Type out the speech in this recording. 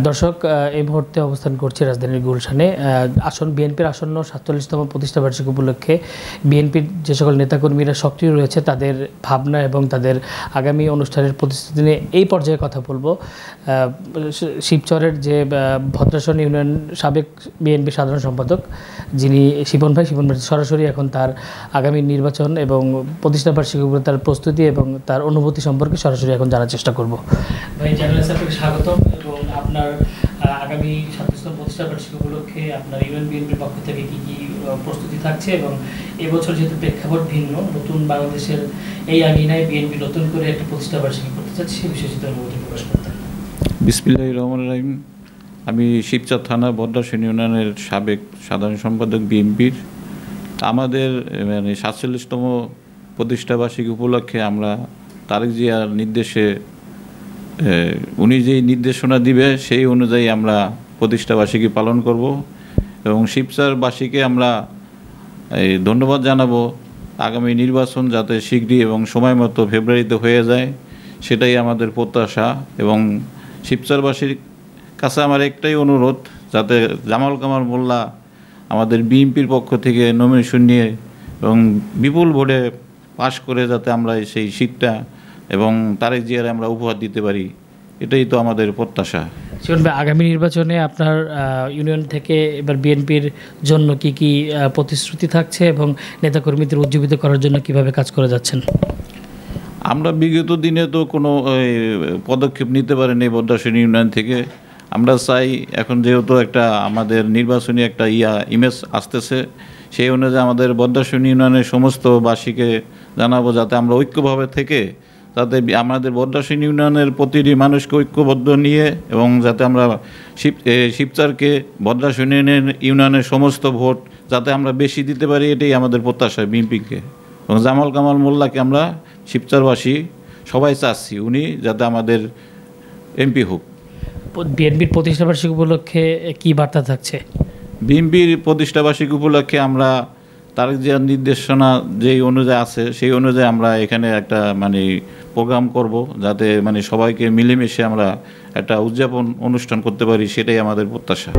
দর্শক, এই মুহূর্তে অবস্থান করছি রাজধানীর গুলশানে। বিএনপির আসন্ন ৪৭তম প্রতিষ্ঠাবার্ষিকী উপলক্ষে বিএনপির যে সকল নেতাকর্মীরা সক্রিয় রয়েছে তাদের ভাবনা এবং তাদের আগামী অনুষ্ঠানের প্রতিশ্রুতি নিয়ে এই পর্যায়ে কথা বলবো। শিবচরের যে ভদ্রাসন ইউনিয়ন সাবেক বিএনপি সাধারণ সম্পাদক যিনি শিপন ভাই সরাসরি এখন তার আগামী নির্বাচন এবং প্রতিষ্ঠাবার্ষিকী উপরে তার প্রস্তুতি এবং তার অনুভূতি সম্পর্কে সরাসরি এখন জানার চেষ্টা করব। ভাই, চ্যানেলে আপনাকে স্বাগতম এবং আপনার আগামী ৪৭তম প্রতিষ্ঠাবার্ষিকী উপলক্ষে আপনার ইউনিয়ন বিএনপির পক্ষ থেকে কী কী প্রস্তুতি থাকছে এবং এবছর যেহেতু প্রেক্ষাপট ভিন্ন, নতুন বাংলাদেশের এই আঙিনায় বিএনপি নতুন করে একটা প্রতিষ্ঠাবার্ষিকী করতে চাচ্ছে, সে বিষয়ে যদি অনুভূতি প্রকাশ করতেন। বিসমিল্লাহির রহমানির রহিম। আমি শিবচর থানা ভদ্রাসন ইউনিয়নের সাবেক সাধারণ সম্পাদক বিএনপির। আমাদের ৪৭তম প্রতিষ্ঠাবার্ষিকী উপলক্ষে আমরা তারেক জিয়ার নির্দেশে উনি যেই নির্দেশনা দিবে সেই অনুযায়ী আমরা প্রতিষ্ঠাবার্ষিকী পালন করব এবং শিবচরবাসীকে আমরা ধন্যবাদ জানাবো। আগামী নির্বাচন যাতে শীঘ্রই এবং সময় মতো ফেব্রুয়ারিতে হয়ে যায় সেটাই আমাদের প্রত্যাশা। এবং শিবচরবাসীর কাছে আমার একটাই অনুরোধ, যাতে জামাল কামাল মোল্লা আমাদের বিএনপির পক্ষ থেকে নমিনেশন নিয়ে এবং বিপুল ভোটে পাশ করে যাতে আমরা সেই সিটটা এবং তারেক জিয়ার আমরা উপহার দিতে পারি, এটাই তো আমাদের প্রত্যাশা। আগামী নির্বাচনে আপনার ইউনিয়ন থেকে এবার বিএনপির জন্য কি কি প্রতিশ্রুতি থাকছে এবং নেতাকর্মীদের উজ্জীবিত করার জন্য কিভাবে কাজ করে যাচ্ছেন? আমরা বিগত দিনে তো কোনো পদক্ষেপ নিতে পারিনি ভদ্রাসন ইউনিয়ন থেকে। আমরা চাই এখন যেহেতু একটা আমাদের নির্বাচনী একটা ইমেজ আসতেছে, সেই অনুযায়ী আমাদের ভদ্রাসন ইউনিয়নের সমস্ত বাসীকে জানাবো যাতে আমরা ঐক্যভাবে থেকে যাতে আমাদের ভদ্রাসন ইউনিয়নের প্রতিটি মানুষকে ঐক্যবদ্ধ নিয়ে এবং যাতে আমরা শিবচরকে ভদ্রাসন ইউনিয়নের সমস্ত ভোট যাতে আমরা বেশি দিতে পারি, এটাই আমাদের প্রত্যাশা বিএনপিকে। এবং জামাল কামাল মোল্লাকে আমরা শিবচরবাসী সবাই চাচ্ছি উনি যাতে আমাদের এমপি হোক। বিএনপির প্রতিষ্ঠাবার্ষিকী উপলক্ষে কী বার্তা থাকছে? বিএনপির প্রতিষ্ঠাবার্ষিকী উপলক্ষে আমরা তারেক জিয়ার নির্দেশনা যেই অনুযায়ী আছে সেই অনুযায়ী আমরা এখানে একটা প্রোগ্রাম করব যাতে সবাইকে মিলেমিশে আমরা একটা উদযাপন অনুষ্ঠান করতে পারি, সেটাই আমাদের প্রত্যাশা।